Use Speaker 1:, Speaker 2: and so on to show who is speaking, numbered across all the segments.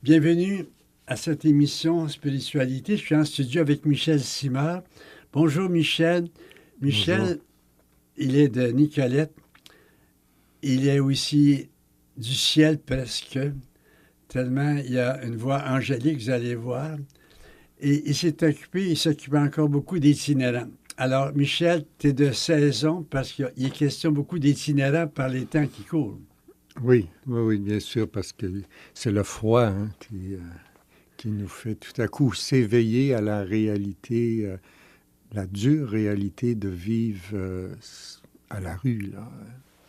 Speaker 1: Bienvenue à cette émission Spiritualité. Je suis en studio avec Michel Simard. Bonjour Michel.
Speaker 2: Bonjour.
Speaker 1: Michel, il est de Nicolette. Il est aussi du ciel presque, tellement il a une voix angélique, vous allez voir. Et il s'occupe encore beaucoup d'itinérants. Alors Michel, tu es de saison parce qu'il est question beaucoup d'itinérants par les temps qui courent.
Speaker 2: Oui, bien sûr, parce que c'est le froid qui nous fait tout à coup s'éveiller à la réalité, la dure réalité de vivre à la rue, là.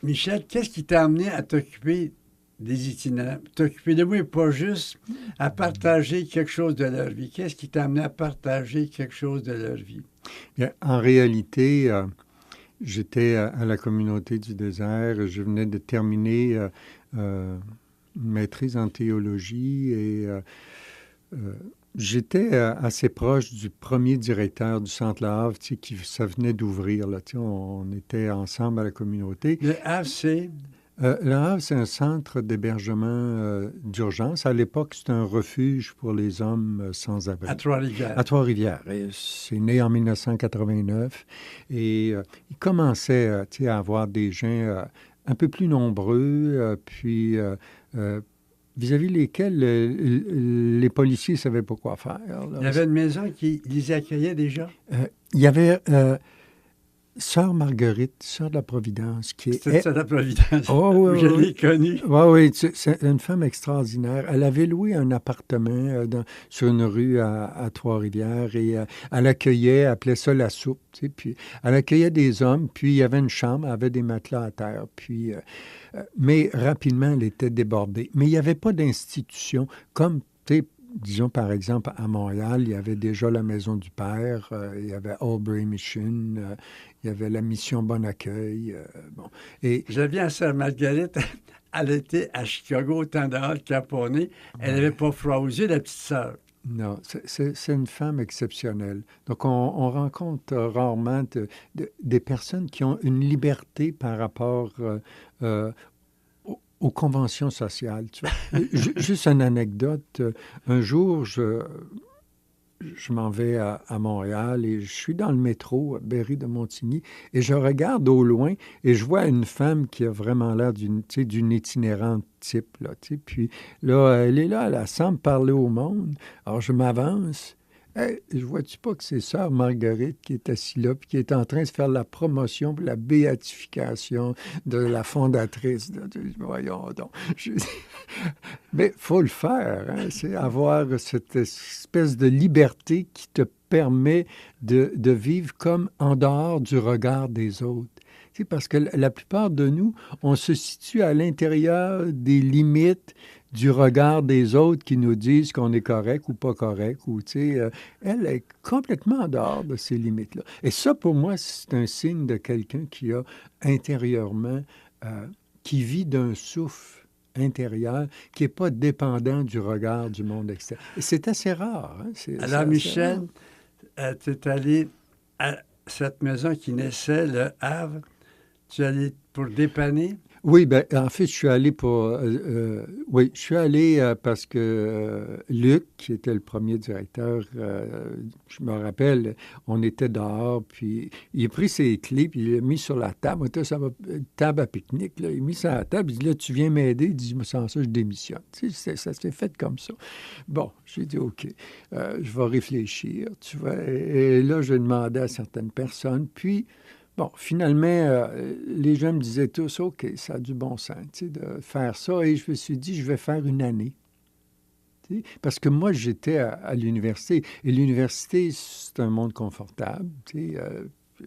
Speaker 1: Michel, qu'est-ce qui t'a amené à t'occuper des itinérants? T'occuper de moi et pas juste à partager quelque chose de leur vie. Qu'est-ce qui t'a amené à partager quelque chose de leur vie?
Speaker 2: Bien, en réalité, j'étais à la communauté du désert. Je venais de terminer une maîtrise en théologie et euh, j'étais assez proche du premier directeur du Centre La Havre, tu sais, ça venait d'ouvrir, là, tu sais, on était ensemble à la communauté.
Speaker 1: Le Havre, c'est
Speaker 2: Le Havre, c'est un centre d'hébergement d'urgence. À l'époque, c'était un refuge pour les hommes sans abri.
Speaker 1: à Trois-Rivières.
Speaker 2: À Trois-Rivières. Et c'est né en 1989. Et il commençait tu sais, à avoir des gens un peu plus nombreux, puis vis-à-vis lesquels les policiers ne savaient pas quoi faire,
Speaker 1: Il y
Speaker 2: là.
Speaker 1: avait une maison qui les accueillait déjà.
Speaker 2: Il y avait Sœur Marguerite, Sœur de la Providence, qui
Speaker 1: C'était
Speaker 2: est...
Speaker 1: ça, la Providence.
Speaker 2: Oh, oui,
Speaker 1: Je
Speaker 2: oui,
Speaker 1: l'ai
Speaker 2: oui.
Speaker 1: connue.
Speaker 2: Oui, oui, c'est une femme extraordinaire. Elle avait loué un appartement sur une rue à Trois-Rivières et elle accueillait, elle appelait ça la soupe, tu sais, puis elle accueillait des hommes, puis il y avait une chambre, elle avait des matelas à terre, puis, mais rapidement, elle était débordée. Mais il n'y avait pas d'institution comme, tu sais, disons par exemple à Montréal, il y avait déjà la Maison du Père, il y avait Albury Mission, il y avait la Mission Bon Accueil, bon. Et
Speaker 1: Je viens à Sœur Marguerite. Elle était à Chicago au temps de Al Capone. Elle n'avait
Speaker 2: ouais.
Speaker 1: pas froid aux yeux, la petite sœur.
Speaker 2: Non, c'est une femme exceptionnelle. Donc, on rencontre rarement des personnes qui ont une liberté par rapport euh, aux conventions sociales. Tu vois. Juste une anecdote. Un jour, je m'en vais à Montréal et je suis dans le métro, à Berry de Montigny, et je regarde au loin et je vois une femme qui a vraiment l'air d'une, tu sais, d'une itinérante type, là, tu sais. Puis là, elle est là, elle semble parler au monde. Alors je m'avance. Hey, je vois-tu pas que c'est Sœur Marguerite qui est assise là, puis qui est en train de faire la promotion pour la béatification de la fondatrice. Là. Voyons donc. Mais il faut le faire, hein, c'est avoir cette espèce de liberté qui te permet de vivre comme en dehors du regard des autres. Tu sais, parce que la plupart de nous, on se situe à l'intérieur des limites du regard des autres qui nous disent qu'on est correct ou pas correct. Ou, tu sais, elle est complètement en dehors de ces limites-là. Et ça, pour moi, c'est un signe de quelqu'un qui a intérieurement, euh, qui vit d'un souffle intérieur qui n'est pas dépendant du regard du monde extérieur. Et c'est assez rare. Hein? C'est
Speaker 1: Alors,
Speaker 2: assez rare.
Speaker 1: Michel, tu es allé à cette maison qui naissait, le Havre. Tu es allé pour dépanner.
Speaker 2: Oui, ben, en fait, je suis allé pour. Oui, je suis allé parce que Luc, qui était le premier directeur, je me rappelle, on était dehors, puis il a pris ses clés, puis il les a mis sur la table. Ça va, une table à pique-nique, là. Il a mis ça à la table, il dit là, tu viens m'aider. Il dit, sans ça, je démissionne. Tu sais, ça s'est fait comme ça. Bon, j'ai dit, OK, je vais réfléchir, tu vois. Et là, je demandais à certaines personnes, puis. Bon, finalement, les gens me disaient tous, OK, ça a du bon sens, tu sais, de faire ça. Et je me suis dit, je vais faire une année. Tu sais. Parce que moi, j'étais à l'université. Et l'université, c'est un monde confortable. Tu sais,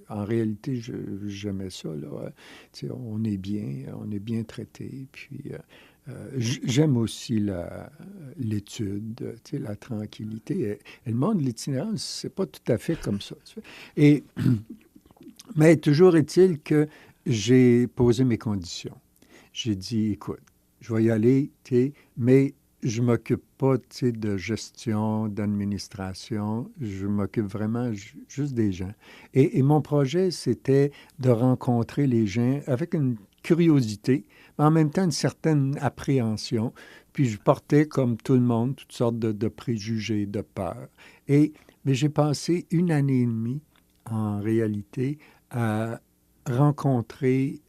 Speaker 2: en réalité, j'aimais ça. Là. Tu sais, on est bien traité. Puis, j'aime aussi l'étude, tu sais, la tranquillité. Et le monde de l'itinérance, c'est pas tout à fait comme ça. Tu sais. Et mais toujours est-il que j'ai posé mes conditions. J'ai dit, écoute, je vais y aller, tu sais, mais je m'occupe pas, tu sais, de gestion, d'administration. Je m'occupe vraiment juste des gens. Et mon projet, c'était de rencontrer les gens avec une curiosité, mais en même temps une certaine appréhension, Puis je portais, comme tout le monde, toutes sortes de préjugés, de peurs. Mais j'ai passé 1 année et demie, en réalité, à rencontrer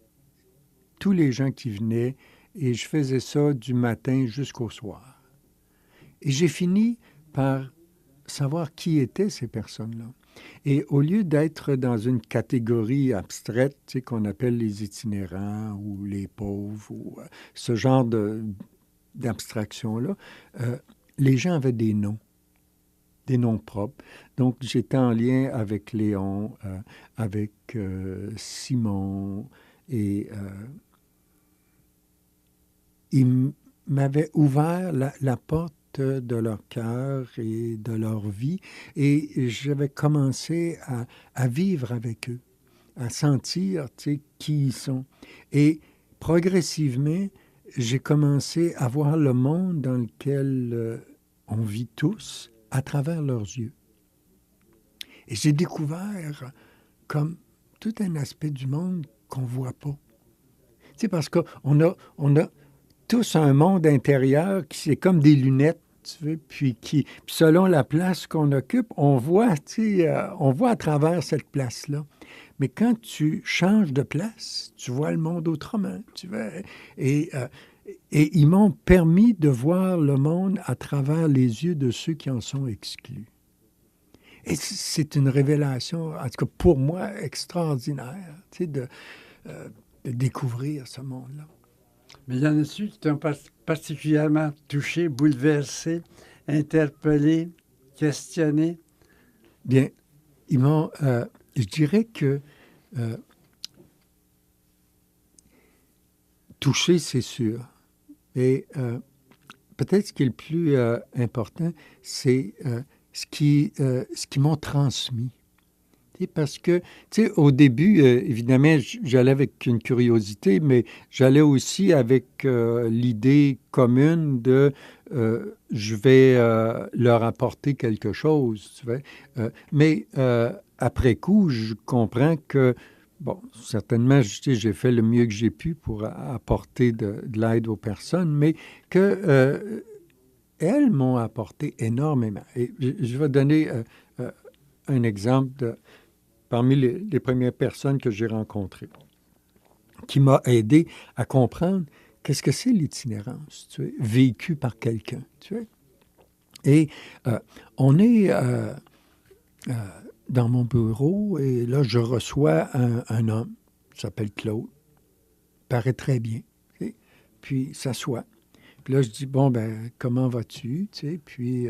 Speaker 2: tous les gens qui venaient et je faisais ça du matin jusqu'au soir. Et j'ai fini par savoir qui étaient ces personnes-là. Et au lieu d'être dans une catégorie abstraite, tu sais, qu'on appelle les itinérants ou les pauvres, ou ce genre d'abstraction-là, les gens avaient des noms propres. Donc, j'étais en lien avec Léon, avec Simon, et ils m'avaient ouvert la porte de leur cœur et de leur vie, et j'avais commencé à vivre avec eux, à sentir, tu sais, qui ils sont. Et progressivement, j'ai commencé à voir le monde dans lequel on vit tous à travers leurs yeux. Et j'ai découvert comme tout un aspect du monde qu'on ne voit pas. Tu sais, parce qu'on a tous un monde intérieur qui c'est comme des lunettes, tu veux, puis selon la place qu'on occupe, on voit, tu sais, on voit à travers cette place-là. Mais quand tu changes de place, tu vois le monde autrement, tu vois. Et ils m'ont permis de voir le monde à travers les yeux de ceux qui en sont exclus. Et c'est une révélation, en tout cas pour moi, extraordinaire, tu sais, de découvrir ce monde-là.
Speaker 1: Mais il y en a-tu qui t'ont particulièrement touché, bouleversé, interpellé, questionné?
Speaker 2: Bien, ils m'ont, je dirais que touché, c'est sûr. Et peut-être ce qui est le plus important, c'est ce qu'ils m'ont transmis. Parce que, tu sais, au début, évidemment, j'allais avec une curiosité, mais j'allais aussi avec l'idée commune de je vais leur apporter quelque chose, tu vois. Mais après coup, je comprends que, bon, certainement, j'ai fait le mieux que j'ai pu pour apporter de l'aide aux personnes, mais que elles m'ont apporté énormément. Et je vais donner un exemple parmi les premières personnes que j'ai rencontrées, qui m'a aidé à comprendre qu'est-ce que c'est l'itinérance, tu sais, vécue par quelqu'un, tu sais. Et on est dans mon bureau et là, je reçois un homme, il s'appelle Claude, il paraît très bien, tu sais, puis il s'assoit. Puis là, je dis, bon, ben, comment vas-tu, tu sais, puis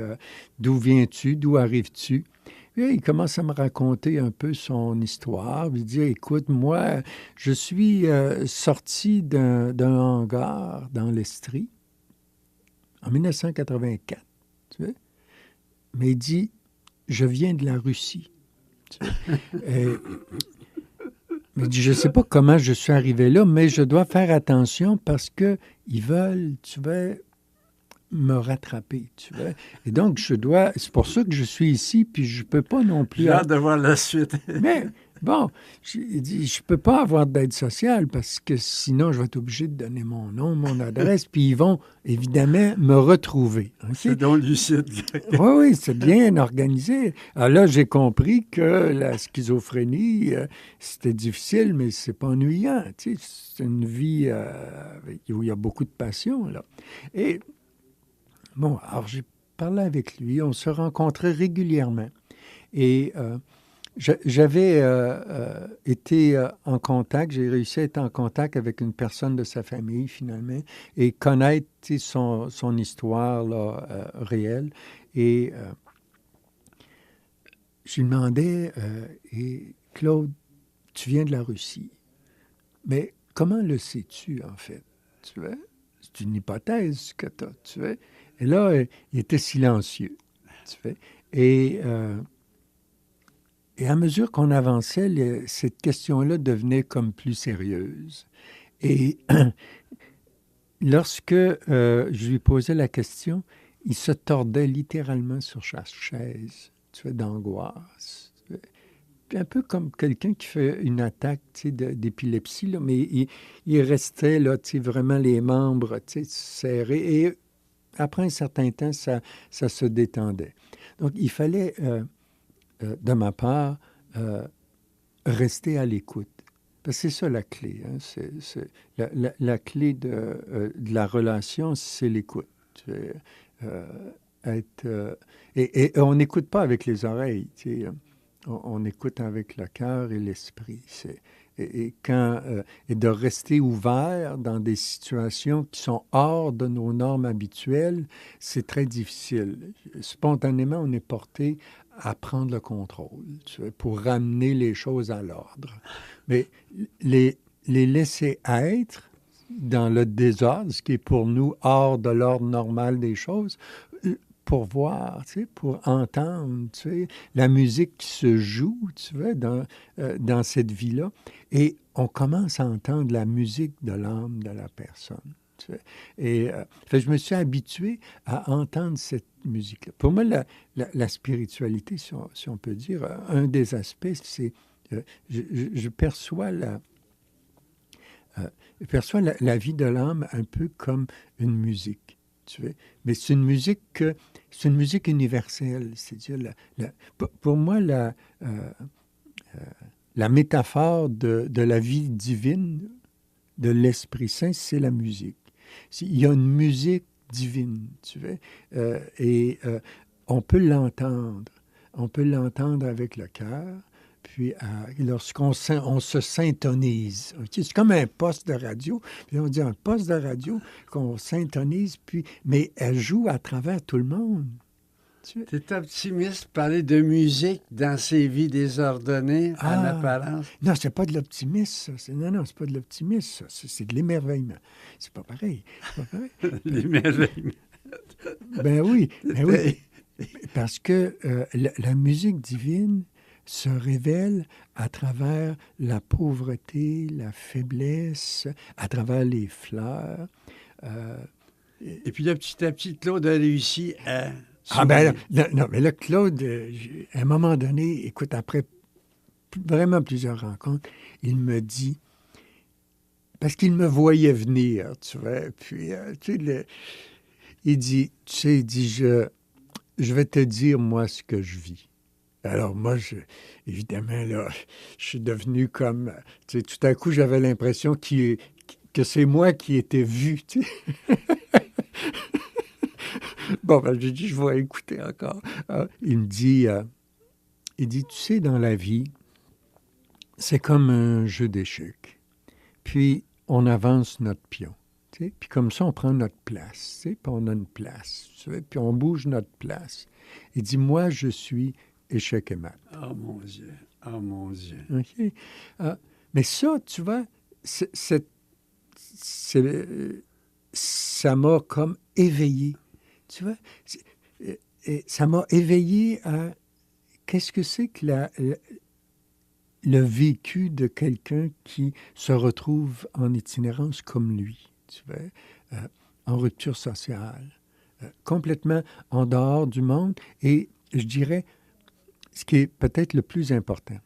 Speaker 2: d'où viens-tu, d'où arrives-tu? Puis là, il commence à me raconter un peu son histoire. Il dit, écoute, moi, je suis sorti d'un hangar dans l'Estrie en 1984, tu vois. Mais il dit, je viens de la Russie. Tu vois. Mais il dit, je ne sais pas comment je suis arrivé là, mais je dois faire attention parce qu'ils veulent, tu vois, me rattraper, tu vois. Et donc, c'est pour ça que je suis ici, puis je ne peux pas non plus...
Speaker 1: J'ai hâte de voir la suite.
Speaker 2: Mais, bon, il dit, je ne peux pas avoir d'aide sociale parce que sinon, je vais être obligé de donner mon nom, mon adresse, puis ils vont, évidemment, me retrouver. Okay?
Speaker 1: C'est donc lucide.
Speaker 2: Oui, c'est bien organisé. Alors là, j'ai compris que la schizophrénie, c'était difficile, mais c'est pas ennuyant. Tu sais, c'est une vie où il y a beaucoup de passion, là. Et bon, alors j'ai parlé avec lui, on se rencontrait régulièrement. Et j'avais été en contact, j'ai réussi à être en contact avec une personne de sa famille finalement et connaître son histoire là, réelle. Et je lui demandais, et Claude, tu viens de la Russie, mais comment le sais-tu en fait? Tu vois? C'est une hypothèse que tu as, tu vois? Et là, il était silencieux. Tu vois? Et à mesure qu'on avançait, cette question-là devenait comme plus sérieuse. Et lorsque je lui posais la question, il se tordait littéralement sur sa chaise, tu vois, d'angoisse. Tu vois. Puis un peu comme quelqu'un qui fait une attaque, tu sais, d'épilepsie, là, mais il restait là, tu sais, vraiment les membres, tu sais, serrés. Et après un certain temps, ça se détendait. Donc, il fallait, de ma part, rester à l'écoute. Parce que c'est ça la clé. Hein? La clé de la relation, c'est l'écoute. Euh, être, et on n'écoute pas avec les oreilles. Tu sais. On écoute avec le cœur et l'esprit. Et de rester ouvert dans des situations qui sont hors de nos normes habituelles, c'est très difficile. Spontanément, on est porté à prendre le contrôle, tu vois, pour ramener les choses à l'ordre. Mais les laisser être dans le désordre, ce qui est pour nous hors de l'ordre normal des choses, pour voir, tu sais, pour entendre, tu sais, la musique qui se joue, tu vois, dans cette vie-là. Et on commence à entendre la musique de l'âme de la personne. Tu sais. Et je me suis habitué à entendre cette musique-là. Pour moi, la spiritualité, si on peut dire, un des aspects, c'est je perçois la vie de l'âme un peu comme une musique. Tu vois? Mais c'est une musique universelle. C'est-à-dire, pour moi, la métaphore de la vie divine, de l'Esprit Saint, c'est la musique. Il y a une musique divine, tu vois, on peut l'entendre. On peut l'entendre avec le cœur. Puis, lorsqu'on se syntonise, okay? C'est comme un poste de radio. Puis on dit un poste de radio qu'on syntonise, mais elle joue à travers tout le monde.
Speaker 1: Tu es optimiste, parler de musique dans ces vies désordonnées, en apparence?
Speaker 2: Non, c'est pas de l'optimisme, ça. Non, c'est pas de l'optimisme, ça. C'est de l'émerveillement. C'est pas pareil.
Speaker 1: L'émerveillement.
Speaker 2: Ben oui. Parce que la musique divine se révèle à travers la pauvreté, la faiblesse, à travers les fleurs.
Speaker 1: Et puis là, petit à petit, Claude a réussi à...
Speaker 2: Non, mais là, Claude, à un moment donné, écoute, après vraiment plusieurs rencontres, il me dit, parce qu'il me voyait venir, tu vois, puis, il dit, je vais te dire, moi, ce que je vis. Alors moi, évidemment, là, je suis devenu comme... Tu sais, tout à coup, j'avais l'impression que c'est moi qui étais vu, tu sais. Bon, j'ai dit, je vais écouter encore. Il me dit, tu sais, dans la vie, c'est comme un jeu d'échecs. Puis, on avance notre pion. Tu sais, puis comme ça, on prend notre place. Tu sais, puis on a une place. Tu sais, puis on bouge notre place. Il dit, moi, je suis... échec et mat.
Speaker 1: Oh mon Dieu, oh mon Dieu.
Speaker 2: OK. Mais ça, tu vois, ça m'a comme éveillé. Tu vois, ça m'a éveillé à qu'est-ce que c'est que le vécu de quelqu'un qui se retrouve en itinérance comme lui, tu vois, en rupture sociale, complètement en dehors du monde. Et je dirais, ce qui est peut-être le plus important,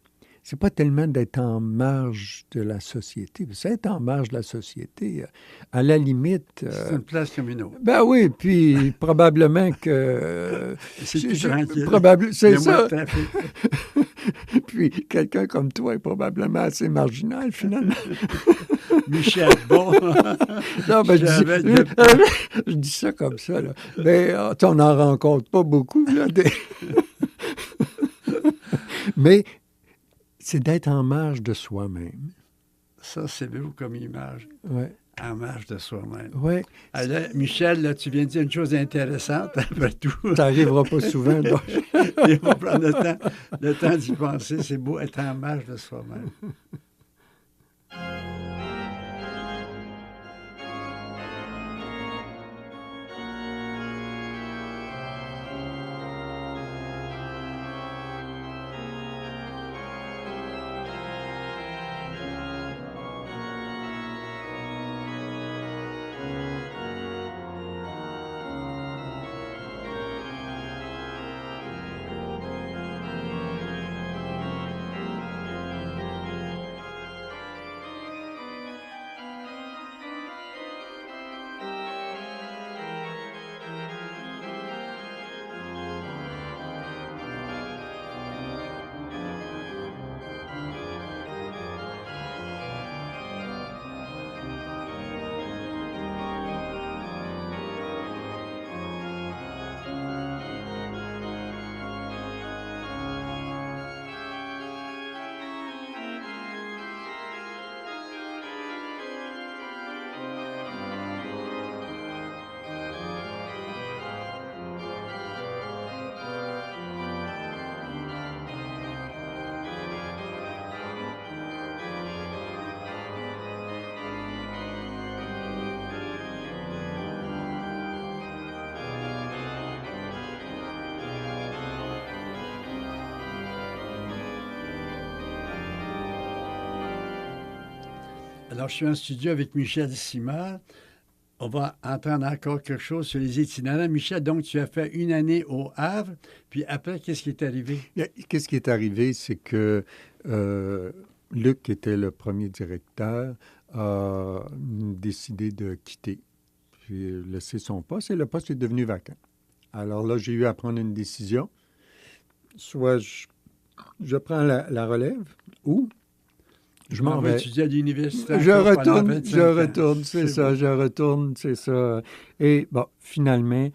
Speaker 2: c'est pas tellement d'être en marge de la société. C'est être en marge de la société, à la limite...
Speaker 1: c'est une place comme une autre.
Speaker 2: Ben oui, puis probablement que...
Speaker 1: c'est plus tranquille.
Speaker 2: C'est ça. Puis quelqu'un comme toi est probablement assez marginal, finalement.
Speaker 1: Michel, bon.
Speaker 2: Non, ben, je dis ça comme ça, là. Mais on n'en rencontre pas beaucoup, là. Mais c'est d'être en marge de soi-même.
Speaker 1: Ça, c'est beau comme image.
Speaker 2: Oui.
Speaker 1: En marge de soi-même.
Speaker 2: Oui.
Speaker 1: Alors, Michel, là, tu viens de dire une chose intéressante, après tout.
Speaker 2: Ça n'arrivera pas souvent. Donc.
Speaker 1: Il faut prendre le temps d'y penser. C'est beau être en marge de soi-même. Alors, je suis en studio avec Michel Simard. On va entendre encore quelque chose sur les itinérants. Michel, donc, tu as fait une année au Havre, puis après, qu'est-ce qui est arrivé?
Speaker 2: Qu'est-ce qui est arrivé, c'est que Luc, qui était le premier directeur, a décidé de quitter, puis laisser son poste, et le poste est devenu vacant. Alors là, j'ai eu à prendre une décision. Soit je prends la relève, ou je m'en vais.
Speaker 1: Étudier à l'université.
Speaker 2: Je retourne, c'est ça, bon. Je retourne, c'est ça. Et bon, finalement,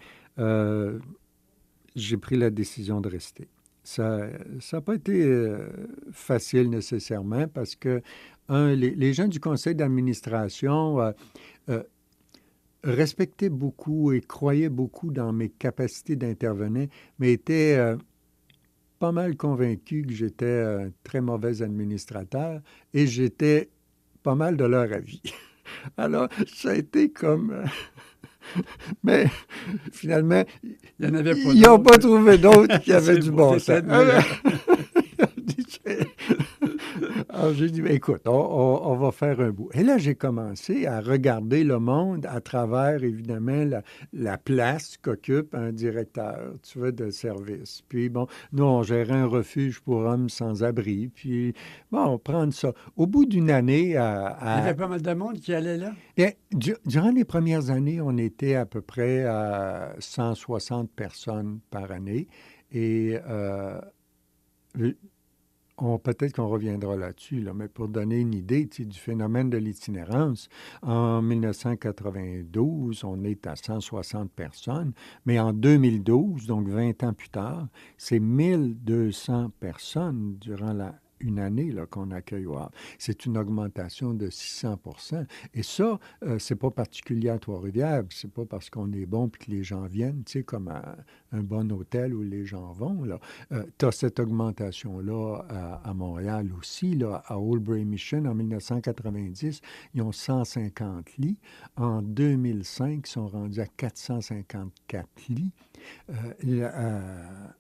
Speaker 2: j'ai pris la décision de rester. Ça n'a pas été facile nécessairement parce que, les gens du conseil d'administration respectaient beaucoup et croyaient beaucoup dans mes capacités d'intervenir, mais étaient pas mal convaincus que j'étais un très mauvais administrateur et j'étais pas mal de leur avis. Alors, ça a été comme... Mais finalement, ils n'ont pas trouvé d'autres qui avaient du bon sens. Alors, j'ai dit, écoute, on va faire un bout. Et là, j'ai commencé à regarder le monde à travers, évidemment, la place qu'occupe un directeur, tu vois, de service. Puis, bon, nous, on gérait un refuge pour hommes sans abri. Puis, bon, prendre ça. Au bout d'une année... Il y
Speaker 1: avait pas mal de monde qui allait là?
Speaker 2: Bien, durant les premières années, on était à peu près à 160 personnes par année. Et... peut-être qu'on reviendra là-dessus, là, mais pour donner une idée du phénomène de l'itinérance, en 1992, on est à 160 personnes, mais en 2012, donc 20 ans plus tard, c'est 1200 personnes durant une année là, qu'on accueille au Havre. C'est une augmentation de 600 %. Et ça, c'est pas particulier à Trois-Rivières. C'est pas parce qu'on est bon et que les gens viennent, tu sais, comme un bon hôtel où les gens vont. Tu as cette augmentation-là à Montréal aussi. Là, à Oldbury Mission, en 1990, ils ont 150 lits. En 2005, ils sont rendus à 454 lits.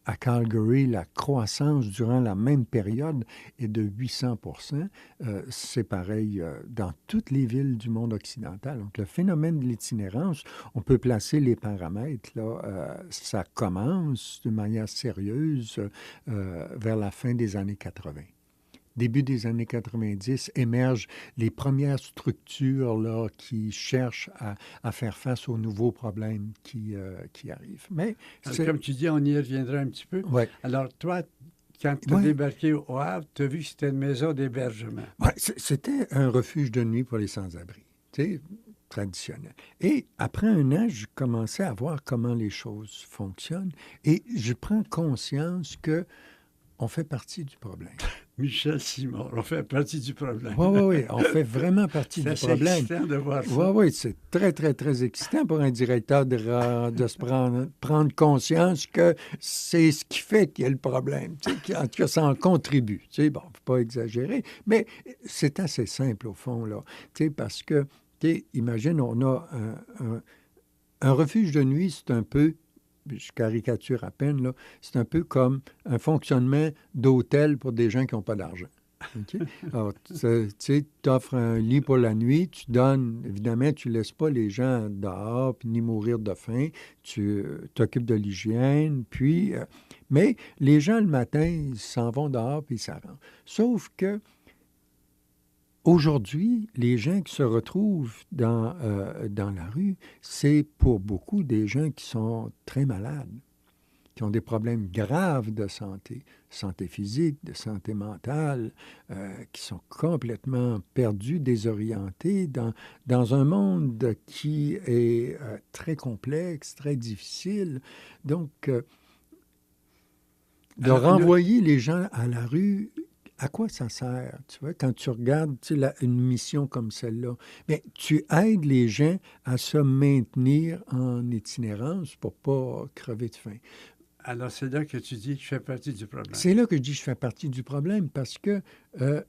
Speaker 2: À Calgary, la croissance durant la même période est de 800 %. C'est pareil dans toutes les villes du monde occidental. Donc, le phénomène de l'itinérance, on peut placer les paramètres. Là, ça commence de manière sérieuse vers la fin des années 80. Début des années 90, émergent les premières structures là, qui cherchent à faire face aux nouveaux problèmes qui arrivent. Mais
Speaker 1: comme tu dis, on y reviendra un petit peu.
Speaker 2: Ouais.
Speaker 1: Alors, toi, quand tu as débarqué au Havre, tu as vu que c'était une maison d'hébergement.
Speaker 2: Oui, c'était un refuge de nuit pour les sans-abri, tu sais, traditionnel. Et après un an, je commençais à voir comment les choses fonctionnent et je prends conscience que on fait partie du problème.
Speaker 1: Michel Simard, on fait partie du problème.
Speaker 2: Oui, on fait vraiment partie du problème.
Speaker 1: C'est excitant de voir ça.
Speaker 2: Oui, c'est très, très, très excitant pour un directeur de se prendre conscience que c'est ce qui fait qu'il y a le problème. En tout cas, ça en contribue. Bon, il ne faut pas exagérer, mais c'est assez simple au fond, là. Parce que, imagine, on a un refuge de nuit, c'est un peu... je caricature à peine, là, c'est un peu comme un fonctionnement d'hôtel pour des gens qui n'ont pas d'argent. Okay? Alors, tu offres un lit pour la nuit, tu donnes, évidemment, tu ne laisses pas les gens dehors ni mourir de faim, tu t'occupes de l'hygiène, puis... mais les gens, le matin, ils s'en vont dehors puis ils s'arrangent. Sauf que aujourd'hui, les gens qui se retrouvent dans la rue, c'est pour beaucoup des gens qui sont très malades, qui ont des problèmes graves de santé physique, de santé mentale, qui sont complètement perdus, désorientés dans un monde qui est très complexe, très difficile. Donc, de renvoyer les gens à la rue... À quoi ça sert, tu vois, quand tu regardes une mission comme celle-là? Bien, tu aides les gens à se maintenir en itinérance pour ne pas crever de faim.
Speaker 1: Alors, c'est là que tu dis que je fais partie du problème.
Speaker 2: C'est là que je dis que je fais partie du problème parce que je ne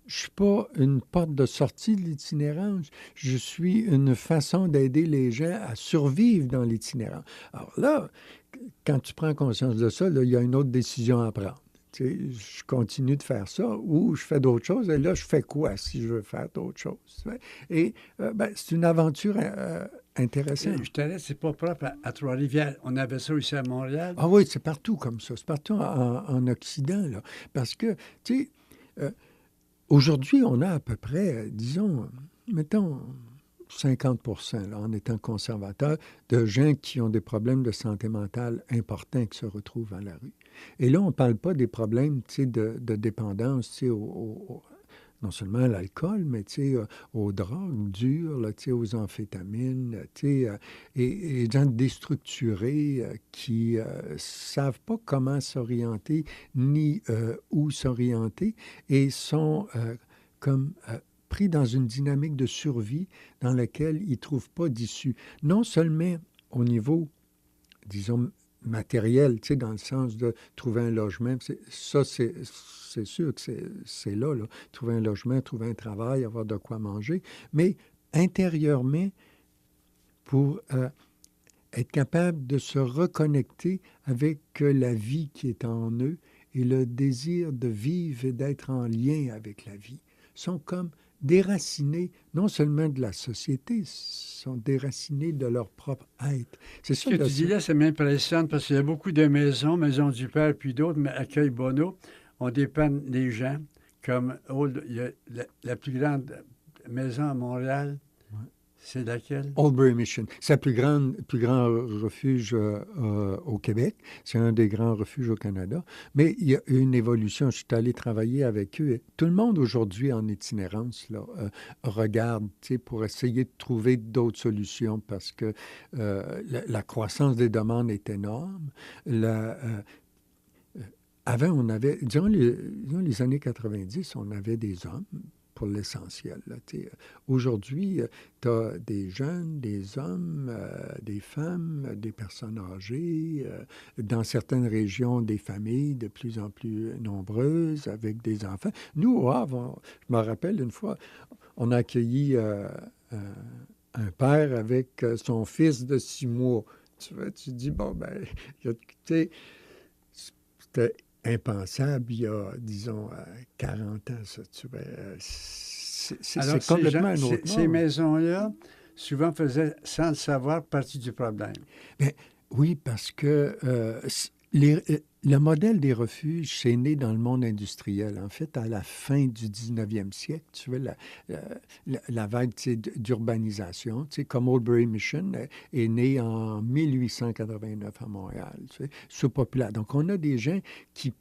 Speaker 2: suis pas une porte de sortie de l'itinérance. Je suis une façon d'aider les gens à survivre dans l'itinérance. Alors là, quand tu prends conscience de ça, là, il y a une autre décision à prendre. Tu sais, je continue de faire ça ou je fais d'autres choses. Et là, je fais quoi si je veux faire d'autres choses? Et c'est une aventure intéressante.
Speaker 1: Je t'arrête, c'est pas propre à Trois-Rivières. On avait ça aussi à Montréal.
Speaker 2: Ah oui, c'est partout comme ça. C'est partout en Occident, là. Parce que, tu sais, aujourd'hui, on a à peu près, disons, mettons, 50%, là, en étant conservateur, de gens qui ont des problèmes de santé mentale importants qui se retrouvent à la rue. Et là, on ne parle pas des problèmes de dépendance non seulement à l'alcool, mais aux drogues dures, là, aux amphétamines, et gens déstructurés qui ne savent pas comment s'orienter ni où s'orienter et sont comme pris dans une dynamique de survie dans laquelle ils ne trouvent pas d'issue. Non seulement au niveau, disons, matériel, dans le sens de trouver un logement. C'est sûr que c'est là, trouver un logement, trouver un travail, avoir de quoi manger, mais intérieurement, pour être capable de se reconnecter avec la vie qui est en eux et le désir de vivre et d'être en lien avec la vie, sont comme déracinés non seulement de la société, sont déracinés de leur propre être. C'est
Speaker 1: Ce que tu dis là, ça m'impressionne parce qu'il y a beaucoup de maisons, Maison du Père, puis d'autres, mais Accueil Bonneau, on dépanne les gens comme il y a la plus grande maison à Montréal. C'est laquelle?
Speaker 2: Oldbury Mission. C'est le plus grand refuge au Québec. C'est un des grands refuges au Canada. Mais il y a une évolution. Je suis allé travailler avec eux. Tout le monde aujourd'hui en itinérance là, regarde pour essayer de trouver d'autres solutions parce que la croissance des demandes est énorme. Avant, on avait, disons les années 90, on avait des hommes pour l'essentiel. Aujourd'hui, tu as des jeunes, des hommes, des femmes, des personnes âgées, dans certaines régions, des familles de plus en plus nombreuses avec des enfants. Nous, au Havre, je me rappelle une fois, on a accueilli un père avec son fils de 6 mois. Tu dis, bon, c'était impensable il y a, disons, 40 ans, ça. C'est complètement un autre monde.
Speaker 1: Ces maisons-là, souvent, faisaient, sans le savoir, partie du problème.
Speaker 2: Bien, oui, parce que le modèle des refuges, c'est né dans le monde industriel. En fait, à la fin du 19e siècle, tu vois, la vague d'urbanisation, comme Oldbury Mission est né en 1889 à Montréal, sous-populaire. Donc, on a des gens qui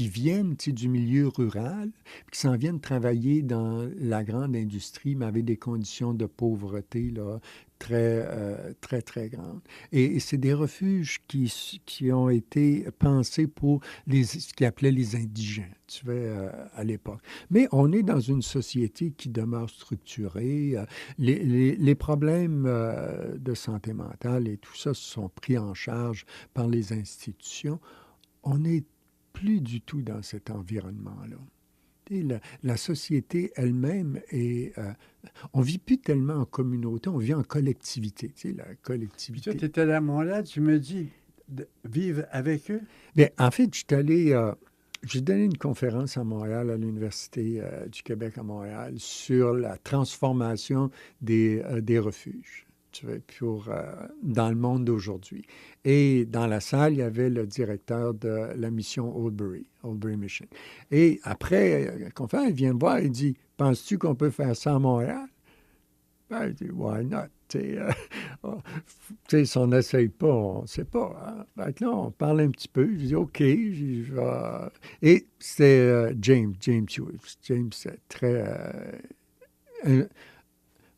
Speaker 2: viennent du milieu rural, qui s'en viennent travailler dans la grande industrie, mais avec des conditions de pauvreté là, très, très grande. Et c'est des refuges qui ont été pensés pour ce qu'ils appelaient les indigents, tu vois, à l'époque. Mais on est dans une société qui demeure structurée. Les problèmes de santé mentale et tout ça sont pris en charge par les institutions. On n'est plus du tout dans cet environnement-là. La société elle-même on ne vit plus tellement en communauté, on vit en collectivité. La collectivité.
Speaker 1: Toi, tu étais là à Montréal, tu me dis de vivre avec eux?
Speaker 2: Bien, en fait, j'ai donné une conférence à Montréal, à l'Université du Québec à Montréal, sur la transformation des refuges. Dans le monde d'aujourd'hui. Et dans la salle, il y avait le directeur de la mission Oldbury Mission. Et après la conférence, il vient me voir et dit, « Penses-tu qu'on peut faire ça à Montréal? » Ben, je dis, « Why not? » Si on n'essaye pas, on ne sait pas. Hein? Là, on parle un petit peu. Je dis, « OK, je vais... » Et c'est James Hughes. James, c'est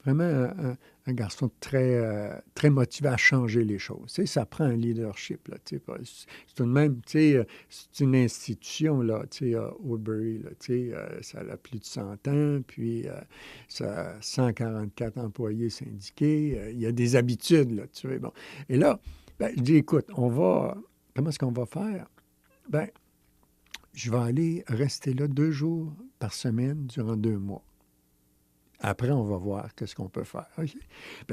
Speaker 2: vraiment un garçon très, très motivé à changer les choses. Ça prend un leadership. Là, c'est tout de même, c'est une institution, là, Oldbury, ça a plus de 100 ans, puis ça a 144 employés syndiqués. Il y a des habitudes, là, bon. Et là, je dis, écoute, comment est-ce qu'on va faire? Je vais aller rester là 2 jours par semaine durant 2 mois. Après, on va voir qu'est-ce qu'on peut faire. Okay.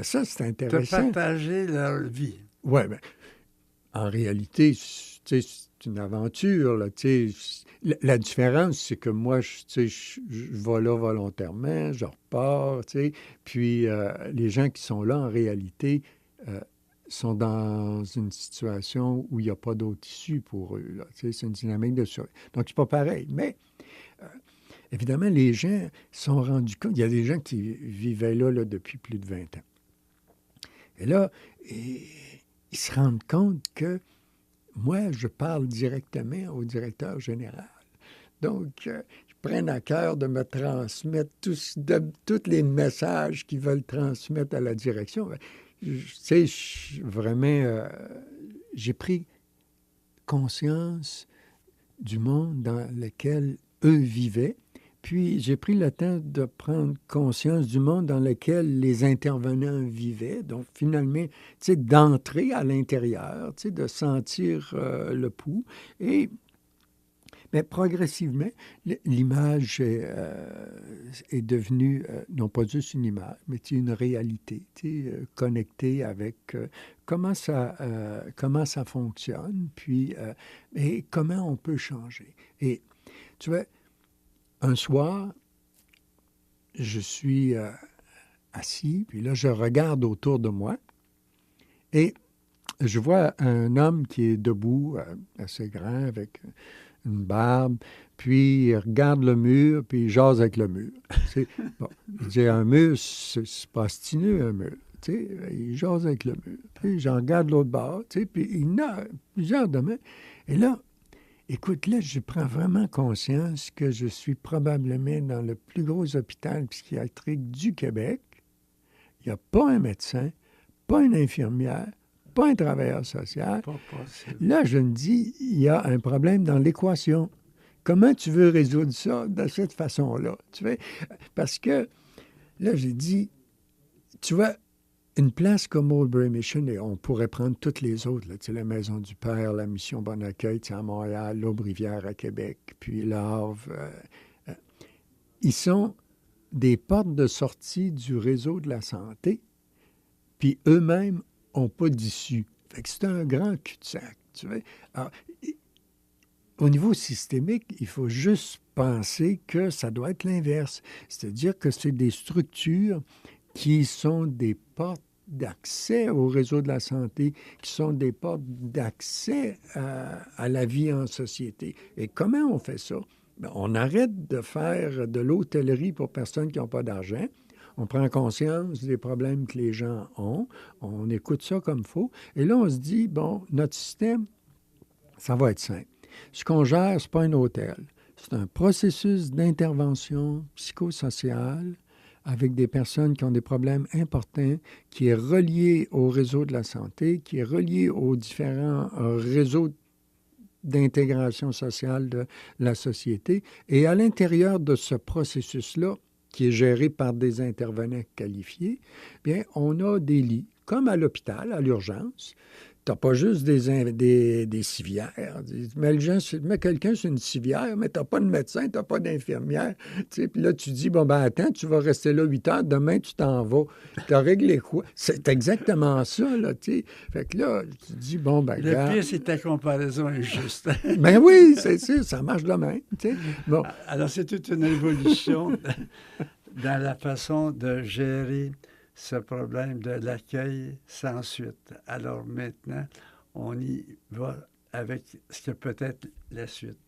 Speaker 2: Ça, c'est intéressant.
Speaker 1: De partager leur vie.
Speaker 2: Oui, en réalité, tu sais, c'est une aventure, là, tu sais. La différence, c'est que moi, tu sais, je vais là volontairement, je repars, tu sais. Puis les gens qui sont là, en réalité, euh, sont dans une situation où il n'y a pas d'autre issue pour eux, là, tu sais. C'est une dynamique de survie. Donc, c'est pas pareil. Mais évidemment, les gens se sont rendus compte. Il y a des gens qui vivaient là, depuis plus de 20 ans. Et là, ils se rendent compte que moi, je parle directement au directeur général. Donc, ils prennent à cœur de me transmettre tous les messages qu'ils veulent transmettre à la direction. Tu sais, vraiment, j'ai pris conscience du monde dans lequel eux vivaient. Puis j'ai pris le temps de prendre conscience du monde dans lequel les intervenants vivaient. Donc finalement, tu sais, d'entrer à l'intérieur, tu sais, de sentir le pouls. Mais progressivement, l'image est devenue non pas juste une image, mais une réalité, connectée avec comment ça fonctionne, puis et comment on peut changer. Et tu vois, un soir, je suis assis, puis là, je regarde autour de moi et je vois un homme qui est debout, assez grand, avec une barbe, puis il regarde le mur, puis il jase avec le mur. Bon, il dit, un mur, c'est pas obstineux, un mur. Il jase avec le mur. Puis j'en regarde l'autre bord, puis il y en a plusieurs de mains. Et là, écoute, là, je prends vraiment conscience que je suis probablement dans le plus gros hôpital psychiatrique du Québec. Il n'y a pas un médecin, pas une infirmière, pas un travailleur social.
Speaker 1: Pas possible.
Speaker 2: Là, je me dis, il y a un problème dans l'équation. Comment tu veux résoudre ça de cette façon-là? Tu vois? Parce que là, j'ai dit, tu vois, une place comme Oldbury Mission, et on pourrait prendre toutes les autres, là, tu sais, la Maison du Père, la Mission Bon Accueil à Montréal, l'Aube-Rivière à Québec, puis l'Havre. Ils sont des portes de sortie du réseau de la santé, puis eux-mêmes n'ont pas d'issue. Fait que c'est un grand cul-de-sac, tu vois. Alors, au niveau systémique, il faut juste penser que ça doit être l'inverse. C'est-à-dire que c'est des structures qui sont des portes d'accès au réseau de la santé, qui sont des portes d'accès à la vie en société. Et comment on fait ça? Bien, on arrête de faire de l'hôtellerie pour personnes qui n'ont pas d'argent. On prend conscience des problèmes que les gens ont. On écoute ça comme il faut. Et là, on se dit, bon, notre système, ça va être simple. Ce qu'on gère, ce n'est pas un hôtel. C'est un processus d'intervention psychosociale avec des personnes qui ont des problèmes importants, qui est relié au réseau de la santé, qui est relié aux différents réseaux d'intégration sociale de la société. Et à l'intérieur de ce processus-là, qui est géré par des intervenants qualifiés, bien, on a des lits, comme à l'hôpital, à l'urgence. Tu n'as pas juste des civières. Mets quelqu'un sur une civière, mais tu n'as pas de médecin, tu n'as pas d'infirmière. Puis là, tu dis, bon, ben attends, tu vas rester là 8 heures, demain, tu t'en vas. Tu as réglé quoi? C'est exactement ça, là, tu sais. Fait que là, tu dis, bon, ben
Speaker 1: Le pire, c'est ta comparaison injuste.
Speaker 2: Ben oui, c'est sûr, ça marche de même, tu sais. Bon.
Speaker 1: Alors, c'est toute une évolution dans la façon de gérer ce problème de l'accueil sans suite. Alors maintenant, on y va avec ce que peut être la suite.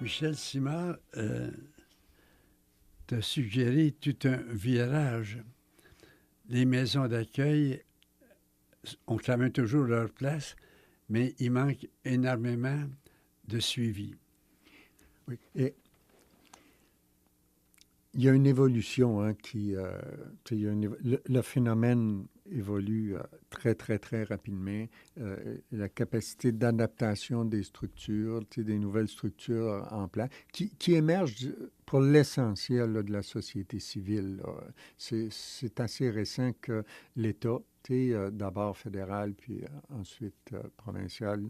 Speaker 1: Michel Simard t'a suggéré tout un virage. Les maisons d'accueil ont quand même toujours leur place, mais il manque énormément de suivi.
Speaker 2: Oui. Et il y a une évolution le phénomène évolue très, très, très rapidement. La capacité d'adaptation des structures, des nouvelles structures en place, qui émergent pour l'essentiel de la société civile. C'est assez récent que l'État, d'abord fédéral, puis ensuite provincial,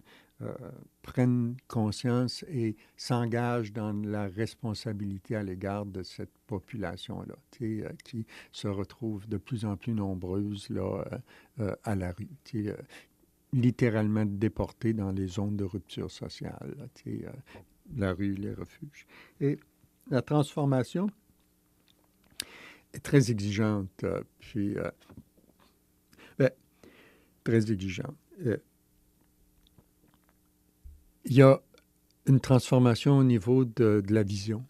Speaker 2: prennent conscience et s'engagent dans la responsabilité à l'égard de cette population-là, qui se retrouve de plus en plus nombreuse là, à la rue, littéralement déportée dans les zones de rupture sociale, là, la rue, les refuges. Et la transformation est très exigeante, très exigeante. Il y a une transformation au niveau de la vision.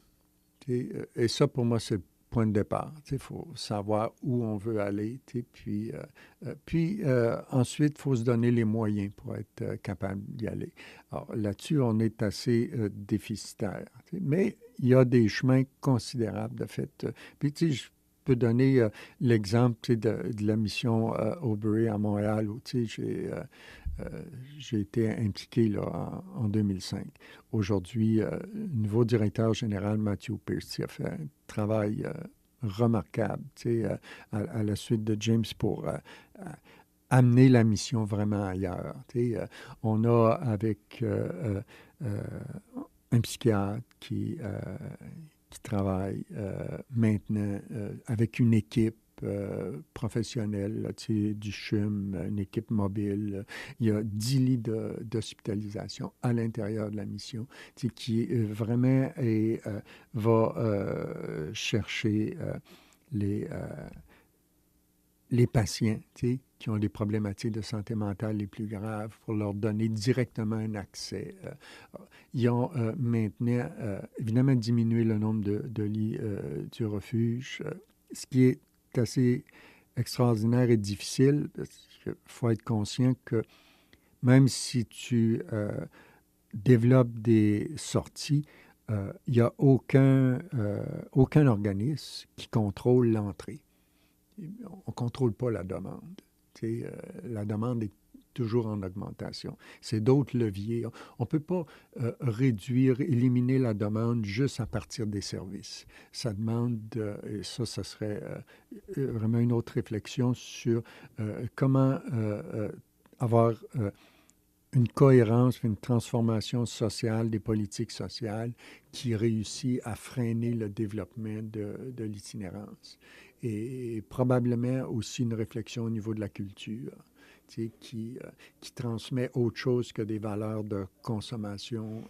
Speaker 2: Et ça, pour moi, c'est le point de départ. Il faut savoir où on veut aller. Puis ensuite, il faut se donner les moyens pour être capable d'y aller. Alors là-dessus, on est assez déficitaire. Mais il y a des chemins considérables de fait. Puis je peux donner l'exemple de la mission Aubrey à Montréal où j'ai été impliqué là, en 2005. Aujourd'hui, le nouveau directeur général, Matthew Pierce, a fait un travail remarquable à la suite de James pour amener la mission vraiment ailleurs. On a avec un psychiatre qui travaille maintenant avec une équipe professionnelle, là, du CHUM, une équipe mobile. Il y a 10 lits d'hospitalisation à l'intérieur de la mission qui vraiment va chercher les patients qui ont des problématiques de santé mentale les plus graves pour leur donner directement un accès. Ils ont maintenant, évidemment, diminué le nombre de lits du refuge, ce qui est assez extraordinaire et difficile, parce qu'il faut être conscient que même si tu développes des sorties, il n'y a aucun organisme qui contrôle l'entrée. On ne contrôle pas la demande. La demande est toujours en augmentation. C'est d'autres leviers. On ne peut pas réduire, éliminer la demande juste à partir des services. Ça demande, et ça serait vraiment une autre réflexion sur comment avoir une cohérence, une transformation sociale des politiques sociales qui réussit à freiner le développement de l'itinérance. Et probablement aussi une réflexion au niveau de la culture, qui transmet autre chose que des valeurs de consommation.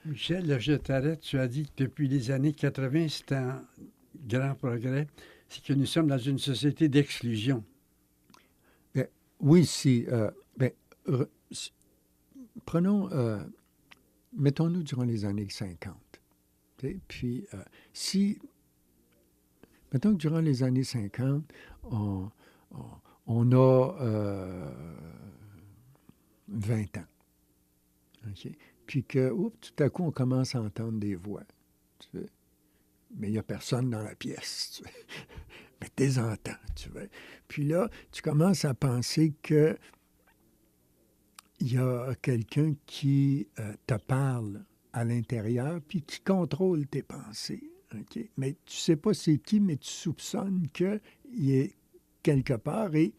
Speaker 1: Michel, là, je t'arrête. Tu as dit que depuis les années 80, c'est un grand progrès. C'est que nous sommes dans une société d'exclusion.
Speaker 2: Oui, prenons, mettons-nous durant les années 50. Puis, mettons que durant les années 50, on a 20 ans. Okay? Puis que, tout à coup, on commence à entendre des voix. Mais il n'y a personne dans la pièce. Mais tu les entends. Puis là, tu commences à penser que il y a quelqu'un qui te parle à l'intérieur puis qui contrôle tes pensées. Okay? Mais tu ne sais pas c'est qui, mais tu soupçonnes qu'il est quelque part. Et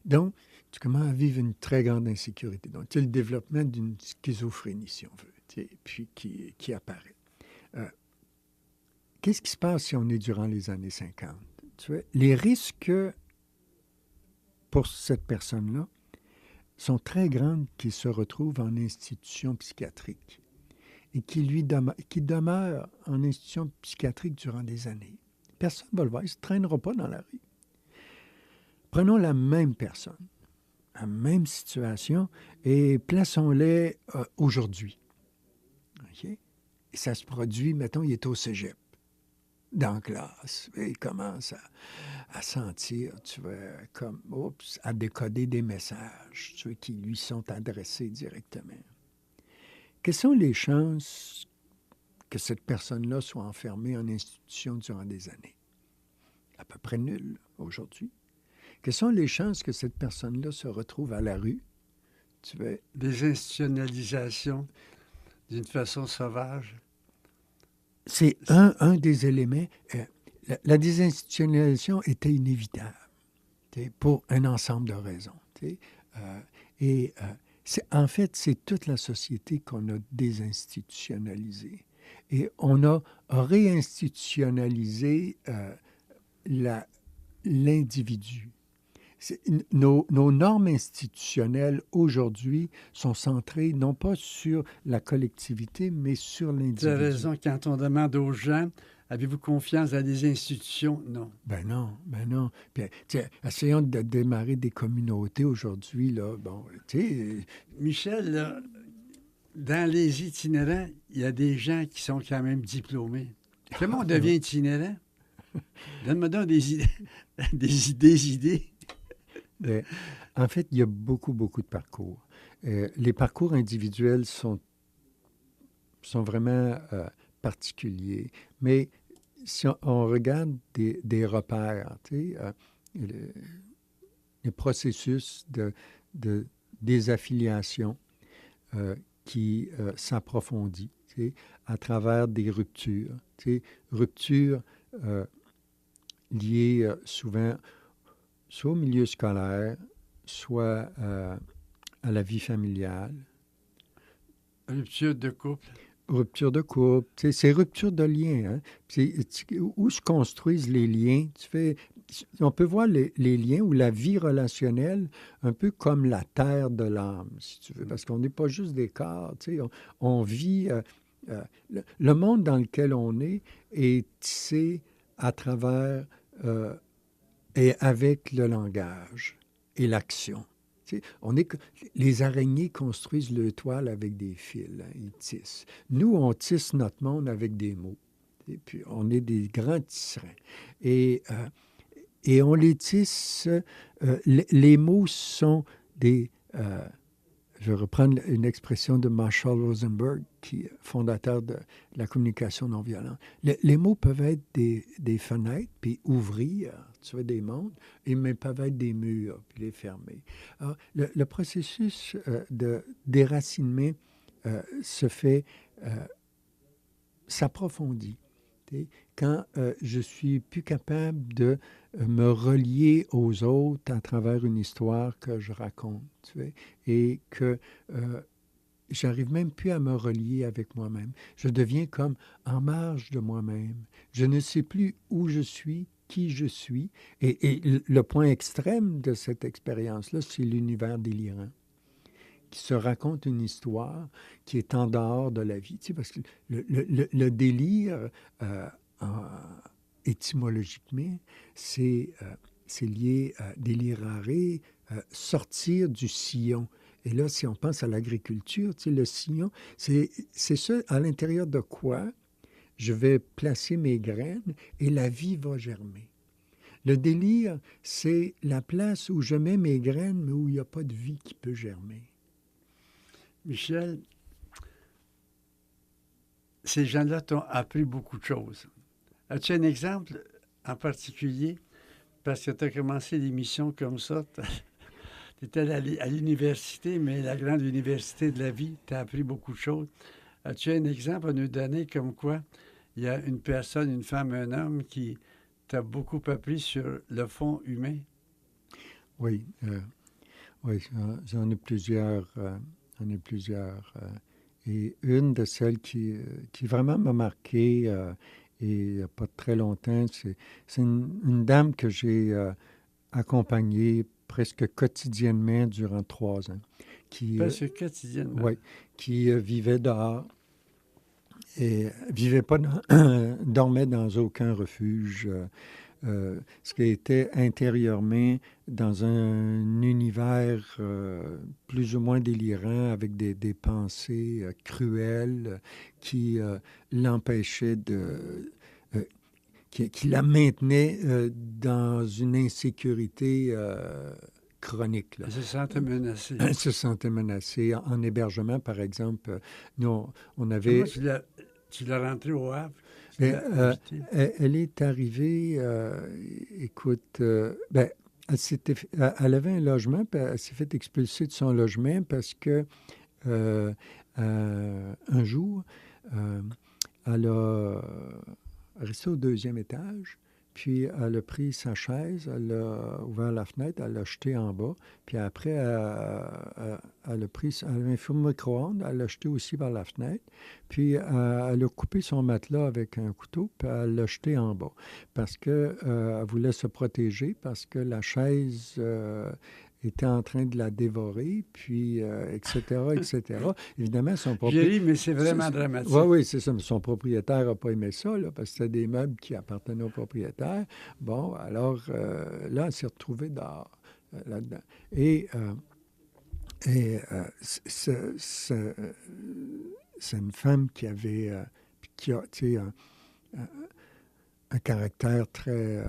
Speaker 2: donc, tu commences à vivre une très grande insécurité. Donc, tu as le développement d'une schizophrénie, si on veut, puis qui apparaît. Qu'est-ce qui se passe si on est durant les années 50? Les risques pour cette personne-là sont très grandes qu'il se retrouve en institution psychiatrique et qui demeure en institution psychiatrique durant des années. Personne ne va le voir, il ne se traînera pas dans la rue. Prenons la même personne, la même situation, et plaçons-les aujourd'hui. Okay? ça se produit, mettons, il est au cégep, dans la classe, et il commence à sentir, tu vois, comme, oups, à décoder des messages, tu vois, qui lui sont adressés directement. Quelles sont les chances que cette personne-là soit enfermée en institution durant des années? À peu près nulles aujourd'hui. Quelles sont les chances que cette personne-là se retrouve à la rue? Tu vois,
Speaker 1: Des institutionnalisations d'une façon sauvage.
Speaker 2: c'est un des éléments. La désinstitutionnalisation était inévitable pour un ensemble de raisons. Et en fait, c'est toute la société qu'on a désinstitutionnalisée. Et on a réinstitutionnalisé l'individu. Nos normes institutionnelles aujourd'hui sont centrées non pas sur la collectivité, mais sur l'individu.
Speaker 1: Tu as raison, quand on demande aux gens, avez-vous confiance dans les institutions? Non.
Speaker 2: Ben non. Puis, essayons de démarrer des communautés aujourd'hui, là. Bon, tu sais.
Speaker 1: Michel, là, dans les itinérants, il y a des gens qui sont quand même diplômés. Comment on devient itinérant? Donne-moi donc des idées. des idées.
Speaker 2: En fait, il y a beaucoup de parcours. Les parcours individuels sont vraiment particuliers. Mais si on regarde des repères, tu sais, les processus de désaffiliation qui s'approfondit, tu sais, à travers des ruptures. Tu sais, ruptures liées souvent soit au milieu scolaire, soit à la vie familiale.
Speaker 1: Rupture de couple.
Speaker 2: Rupture de couple, c'est rupture de liens. Hein? Où se construisent les liens. On peut voir les liens ou la vie relationnelle un peu comme la terre de l'âme, si tu veux, parce qu'on n'est pas juste des corps. On vit... le monde dans lequel on est tissé à travers et avec le langage et l'action. Les araignées construisent le toile avec des fils, hein, ils tissent. Nous, on tisse notre monde avec des mots. Et puis, on est des grands tisserands. Et on les tisse. Les mots sont des... je vais reprendre une expression de Marshall Rosenberg, qui est fondateur de la communication non violente. Les mots peuvent être des fenêtres, puis ouvrir, tu vois, des mondes, mais peuvent être des murs, puis les fermer. Alors, le processus de déracinement se fait, s'approfondit. Quand je suis plus capable de me relier aux autres à travers une histoire que je raconte, tu sais, et que j'arrive même plus à me relier avec moi-même. Je deviens comme en marge de moi-même. Je ne sais plus où je suis, qui je suis. Et le point extrême de cette expérience-là, c'est l'univers délirant, qui se raconte une histoire qui est en dehors de la vie. Tu sais, parce que le délire, étymologiquement, c'est lié à délirare, sortir du sillon. Et là, si on pense à l'agriculture, tu sais, le sillon, c'est ça à l'intérieur de quoi je vais placer mes graines et la vie va germer. Le délire, c'est la place où je mets mes graines, mais où il n'y a pas de vie qui peut germer.
Speaker 1: Michel, ces gens-là t'ont appris beaucoup de choses. As-tu un exemple en particulier? Parce que tu as commencé l'émission comme ça. Tu étais à l'université, mais la grande université de la vie, tu as appris beaucoup de choses. As-tu un exemple à nous donner comme quoi il y a une personne, une femme, un homme qui t'a beaucoup appris sur le fond humain? Oui,
Speaker 2: j'en ai plusieurs. Et une de celles qui vraiment m'a marqué, et il n'y a pas très longtemps, c'est une dame que j'ai accompagnée presque quotidiennement durant 3 ans.
Speaker 1: Presque quotidiennement?
Speaker 2: Oui, qui vivait dehors et vivait pas dormait dans aucun refuge. ce qui était intérieurement dans un univers plus ou moins délirant, avec des pensées cruelles qui l'empêchaient euh, qui la maintenait dans une insécurité chronique. Là.
Speaker 1: Elle se sentait menacée.
Speaker 2: Elle se sentait menacée. En hébergement, par exemple, nous, on
Speaker 1: Comment
Speaker 2: avait...
Speaker 1: tu l'as rentrée au Havre?
Speaker 2: Mais, elle est arrivée, écoute, ben, elle avait un logement, puis elle s'est fait expulser de son logement parce que un jour, elle a resté au deuxième étage, puis elle a pris sa chaise, elle a ouvert la fenêtre, elle l'a jetée en bas, puis après, elle a pris, elle avait un four micro-ondes, elle l'a jeté aussi par la fenêtre, puis elle a coupé son matelas avec un couteau, puis elle l'a jeté en bas, parce que elle voulait se protéger, parce que la chaise était en train de la dévorer, puis etc., etc. Évidemment, son
Speaker 1: J'ai ri,
Speaker 2: propriétaire...
Speaker 1: mais c'est vraiment dramatique.
Speaker 2: Oui, c'est ça. Mais son propriétaire n'a pas aimé ça, là, parce que c'était des meubles qui appartenaient au propriétaire. Bon, alors là, elle s'est retrouvée là-dedans. Et c'est une femme qui avait, qui a, tu sais, un caractère très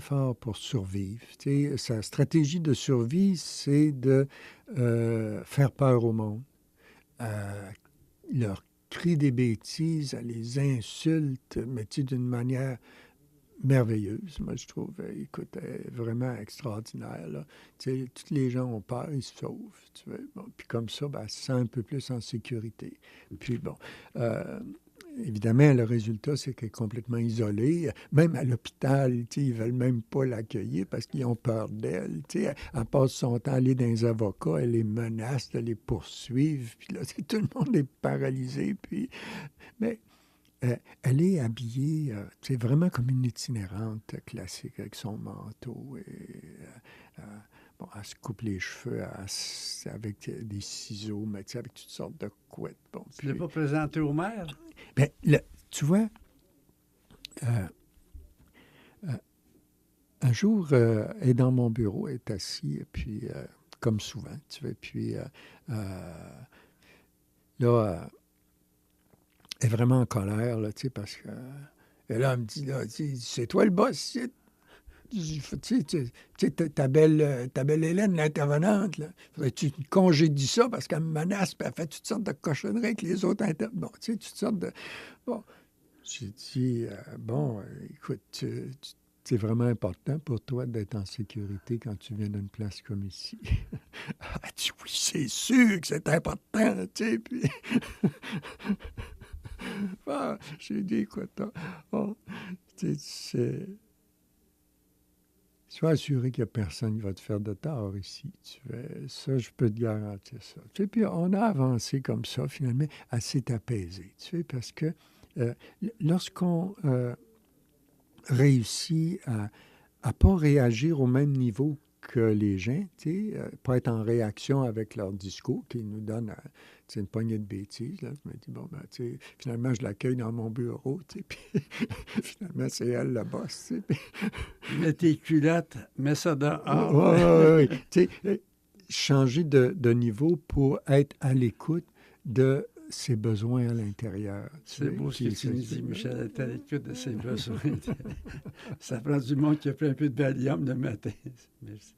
Speaker 2: fort pour survivre. Tu sais, sa stratégie de survie, c'est de faire peur au monde. Leur crie des bêtises, elle les insulte, mais tu sais, d'une manière merveilleuse, moi je trouve. Écoute, elle est vraiment extraordinaire. Là. Tu sais, tous les gens ont peur, ils se sauvent. Tu vois. Bon, puis comme ça, ben, elle se sent un peu plus en sécurité. Puis bon, évidemment, le résultat, c'est qu'elle est complètement isolée. Même à l'hôpital, ils ne veulent même pas l'accueillir parce qu'ils ont peur d'elle. Elle passe son temps à aller dans les avocats, elle les menace de les poursuivre. Puis là, tout le monde est paralysé. Puis, mais elle est habillée vraiment comme une itinérante classique avec son manteau. Bon, elle se coupe les cheveux avec des ciseaux, mais avec toutes sortes de couettes. Bon,
Speaker 1: tu ne l'as pas présenté au maire?
Speaker 2: Bien, tu vois, un jour, elle est dans mon bureau, elle est assise, puis comme souvent, tu vois, puis là, elle est vraiment en colère, là, tu sais, parce que... Et là, elle me dit, là, c'est toi le boss, tu sais, ta belle Hélène, l'intervenante, là, faudrait-tu congédies ça parce qu'elle me menace, puis elle fait toutes sortes de cochonneries avec les autres intervenants. Bon, tu sais, toutes sortes de... Bon, j'ai dit, bon, écoute, c'est vraiment important pour toi d'être en sécurité quand tu viens d'une place comme ici. Elle dit, oui, c'est sûr que c'est important, tu sais, puis... Ah, j'ai dit, écoute, oh, sois assuré qu'il n'y a personne qui va te faire de tort ici. Ça, je peux te garantir ça. Tu sais, puis on a avancé comme ça, finalement, assez apaisé. Tu sais, parce que lorsqu'on réussit à ne pas réagir au même niveau que les gens, tu sais, pas être en réaction avec leur discours qui nous donne une poignée de bêtises. Là. Je me dis, bon, ben, tu sais, finalement, je l'accueille dans mon bureau, tu sais, puis finalement, c'est elle le boss. Tu sais,
Speaker 1: mets tes culottes, mets ça dehors.
Speaker 2: Oui. Tu sais, changer de niveau pour être à l'écoute de ses besoins à l'intérieur.
Speaker 1: C'est beau ce que tu nous dis, Michel, être à l'écoute de ses besoins. Ça prend du monde qui a pris un peu de Valium le matin. Merci.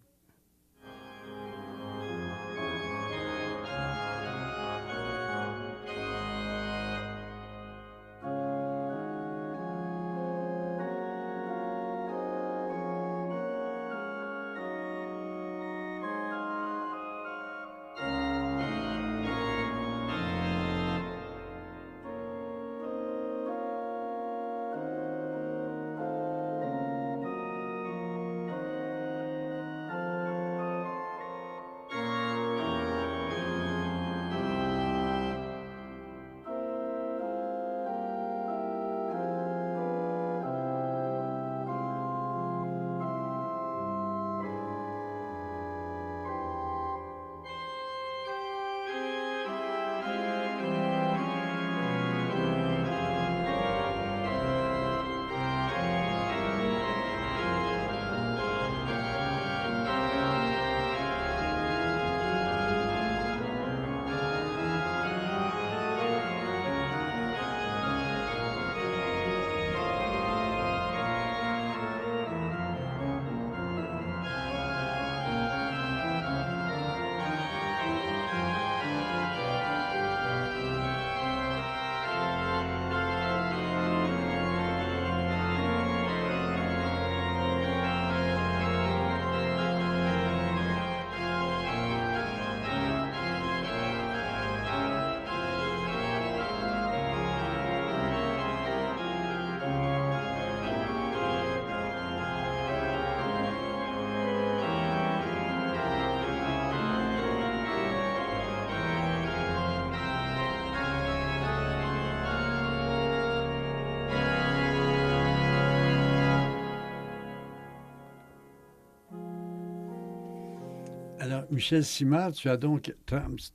Speaker 1: Alors, Michel Simard, tu as donc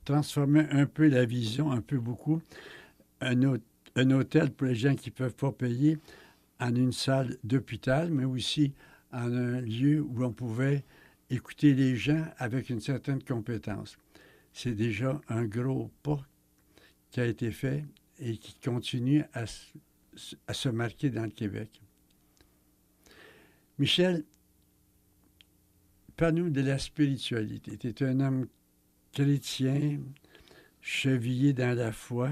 Speaker 1: transformé un peu la vision, un peu beaucoup, un, un hôtel pour les gens qui ne peuvent pas payer en une salle d'hôpital, mais aussi en un lieu où on pouvait écouter les gens avec une certaine compétence. C'est déjà un gros pas qui a été fait et qui continue à se marquer dans le Québec. Michel, parle-nous de la spiritualité. Tu es un homme chrétien, chevillé dans la foi.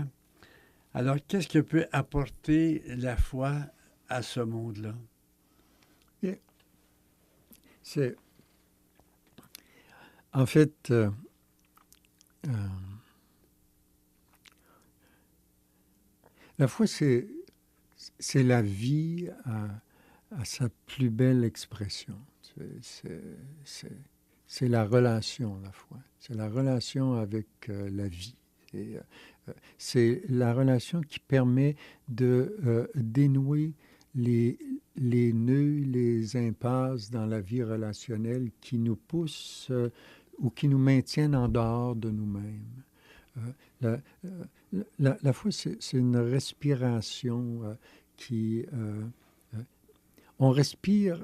Speaker 1: Alors, qu'est-ce que peut apporter la foi à ce monde-là?
Speaker 2: Yeah. C'est, en fait, la foi, c'est la vie à sa plus belle expression. C'est la relation, la foi. C'est la relation avec la vie. C'est la relation qui permet de dénouer les nœuds, les impasses dans la vie relationnelle qui nous poussent ou qui nous maintiennent en dehors de nous-mêmes. La foi, c'est une respiration qui... on respire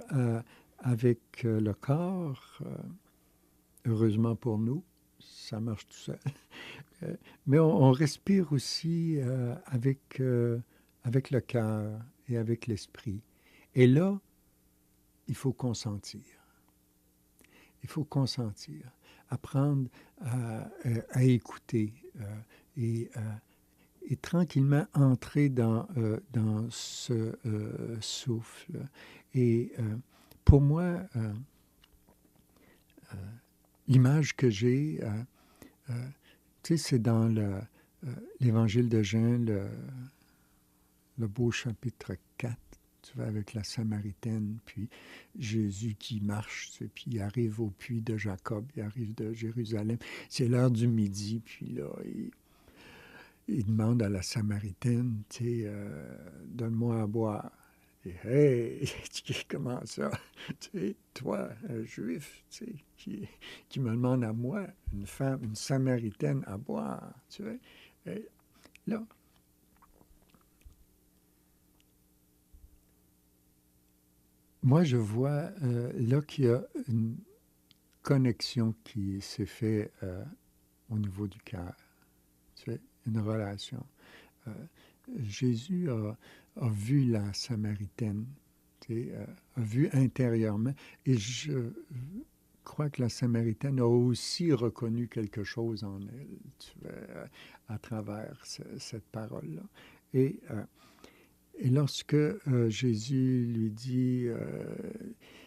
Speaker 2: avec le corps, heureusement pour nous, ça marche tout seul. Mais on respire aussi avec le cœur et avec l'esprit. Et là, il faut consentir. Il faut consentir, apprendre à écouter et tranquillement entrer dans ce souffle. Et pour moi, l'image que j'ai, tu sais, c'est dans l'Évangile de Jean, le beau chapitre 4. Tu vas avec la Samaritaine, puis Jésus qui marche, puis il arrive au puits de Jacob, il arrive de Jérusalem. C'est l'heure du midi, puis là, il demande à la Samaritaine, tu sais, donne-moi à boire. Et hey, comment ça? Tu sais, toi, un juif, tu sais, qui me demande à moi, une femme, une Samaritaine, à boire, tu sais. Et là, moi, je vois là qu'il y a une connexion qui s'est faite au niveau du cœur. Tu sais, une relation. Jésus a vu la Samaritaine, tu sais, a vu intérieurement. Et je crois que la Samaritaine a aussi reconnu quelque chose en elle, tu vois, à travers cette parole-là. Et lorsque Jésus lui dit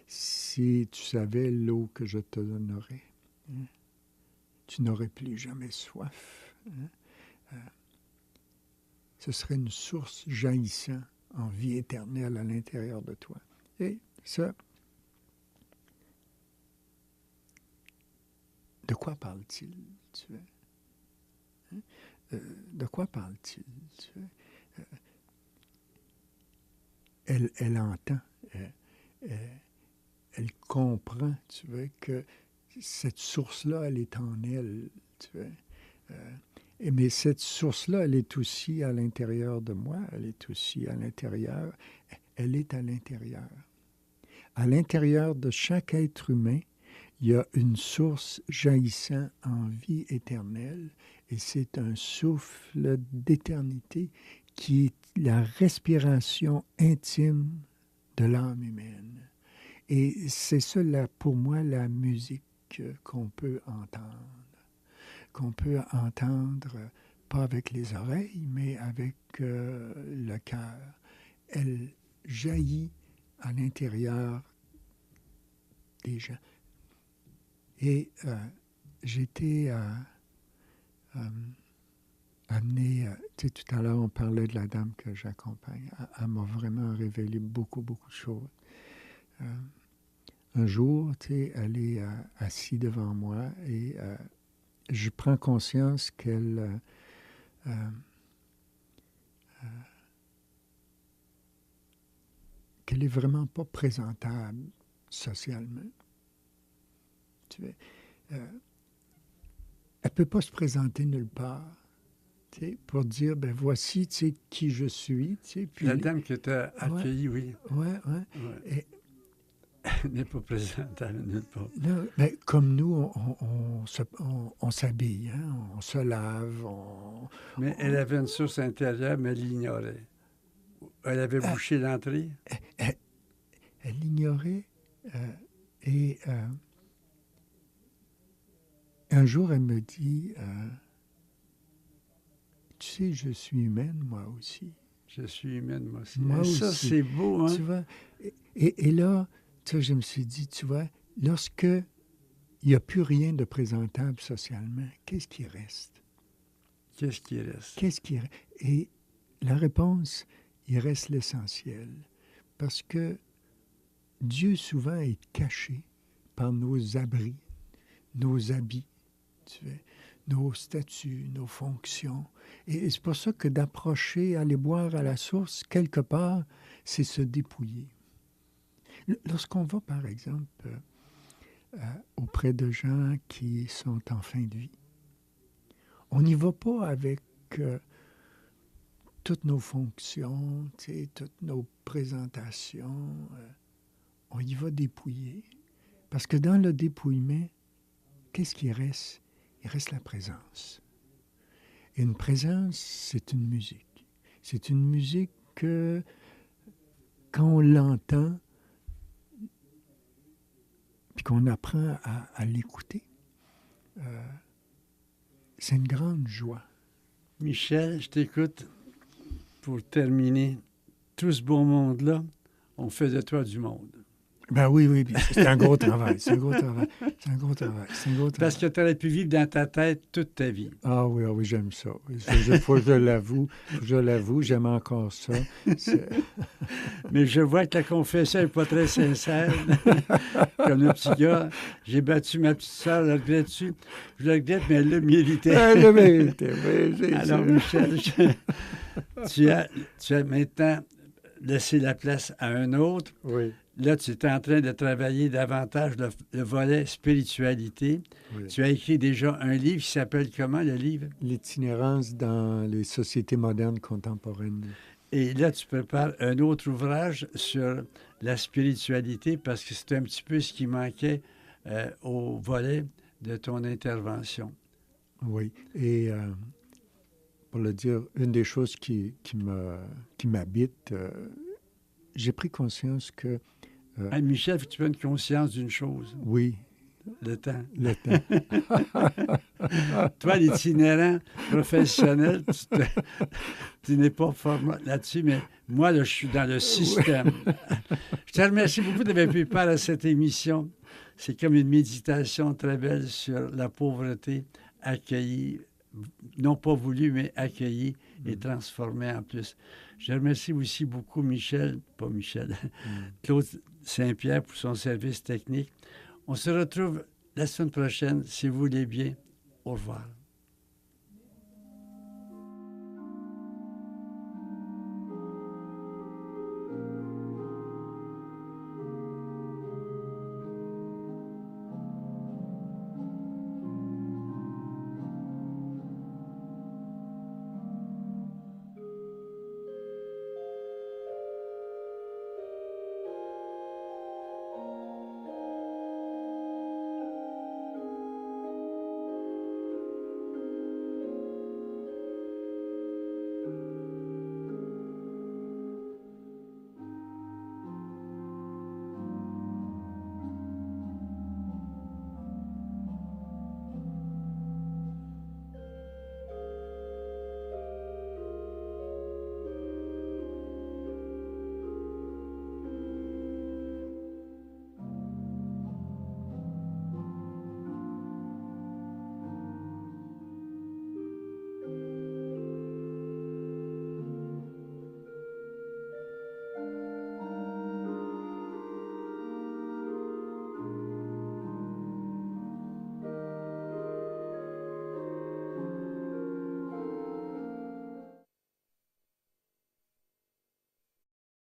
Speaker 2: si tu savais l'eau que je te donnerais, hein, tu n'aurais plus jamais soif. Hein, ce serait une source jaillissant en vie éternelle à l'intérieur de toi. Et ça, de quoi parle-t-il, tu vois? Hein? De quoi parle-t-il, tu vois? Elle entend, elle comprend, tu vois, que cette source-là, elle est en elle, tu vois. Mais cette source-là, elle est aussi à l'intérieur de moi, elle est aussi à l'intérieur, elle est à l'intérieur. À l'intérieur de chaque être humain, il y a une source jaillissant en vie éternelle, et c'est un souffle d'éternité qui est la respiration intime de l'âme humaine. Et c'est ça, pour moi, la musique qu'on peut entendre, pas avec les oreilles, mais avec le cœur. Elle jaillit à l'intérieur des gens. Et j'ai été amené, tu sais, tout à l'heure, on parlait de la dame que j'accompagne. Elle m'a vraiment révélé beaucoup, beaucoup de choses. Un jour, tu sais, elle est assise devant moi et je prends conscience qu'elle qu'elle est vraiment pas présentable socialement. Tu vois, ne peut pas se présenter nulle part, pour dire, ben voici qui je suis. Puis,
Speaker 1: la dame qui t'a accueilli, oui.
Speaker 2: Oui.
Speaker 1: Ouais. N'est pas présentable nulle part.
Speaker 2: Là, ben, comme nous, on s'habille, hein, on se lave.
Speaker 1: Mais elle avait une source intérieure, mais elle l'ignorait. Elle avait bouché l'entrée.
Speaker 2: Elle l'ignorait. Et un jour, elle me dit, tu sais, je suis humaine, moi aussi.
Speaker 1: Je suis humaine, moi aussi.
Speaker 2: Moi
Speaker 1: ça,
Speaker 2: aussi.
Speaker 1: c'est beau, hein?
Speaker 2: Tu vois? Et là, je me suis dit, tu vois, lorsque il n'y a plus rien de présentable socialement, qu'est-ce qui reste?
Speaker 1: Qu'est-ce qui reste?
Speaker 2: Qu'est-ce qui reste? Et la réponse, il reste l'essentiel. Parce que Dieu souvent est caché par nos abris, nos habits, tu vois, nos statuts, nos fonctions. Et c'est pour ça que d'approcher, aller boire à la source, quelque part, c'est se dépouiller. Lorsqu'on va, par exemple, auprès de gens qui sont en fin de vie, on n'y va pas avec toutes nos fonctions, toutes nos présentations. On y va dépouiller. Parce que dans le dépouillement, qu'est-ce qui reste? Il reste la présence. Et une présence, c'est une musique. C'est une musique que, quand on l'entend, puis qu'on apprend à l'écouter, c'est une grande joie.
Speaker 1: Michel, je t'écoute pour terminer. Tout ce beau monde-là, on fait de toi du monde.
Speaker 2: Ben oui, c'est un gros travail. C'est un gros travail.
Speaker 1: Parce que tu aurais pu vivre dans ta tête toute ta vie.
Speaker 2: Ah oui, j'aime ça. Il faut que je l'avoue, j'aime encore ça.
Speaker 1: Mais je vois que la confession n'est pas très sincère. Comme le petit gars, j'ai battu ma petite soeur, le regrette-tu? Je le regrette, mais elle le méritait.
Speaker 2: Elle le méritait, oui.
Speaker 1: Alors, Michel, tu as maintenant laissé la place à un autre.
Speaker 2: Oui.
Speaker 1: Là, tu es en train de travailler davantage le volet spiritualité. Oui. Tu as écrit déjà un livre qui s'appelle comment, le livre?
Speaker 2: L'itinérance dans les sociétés modernes contemporaines.
Speaker 1: Et là, tu prépares un autre ouvrage sur la spiritualité parce que c'est un petit peu ce qui manquait au volet de ton intervention.
Speaker 2: Oui, et pour le dire, une des choses qui m'habite, j'ai pris conscience que...
Speaker 1: Michel, tu prends conscience d'une chose.
Speaker 2: Oui.
Speaker 1: Le temps.
Speaker 2: Le temps.
Speaker 1: Toi, l'itinérant professionnel, tu n'es pas fort là-dessus, mais moi, là, je suis dans le système. Je te remercie beaucoup d'avoir pu parler à cette émission. C'est comme une méditation très belle sur la pauvreté accueillie, non pas voulue, mais accueillie et transformée en plus. Je remercie aussi beaucoup Claude Saint-Pierre pour son service technique. On se retrouve la semaine prochaine, si vous voulez bien. Au revoir.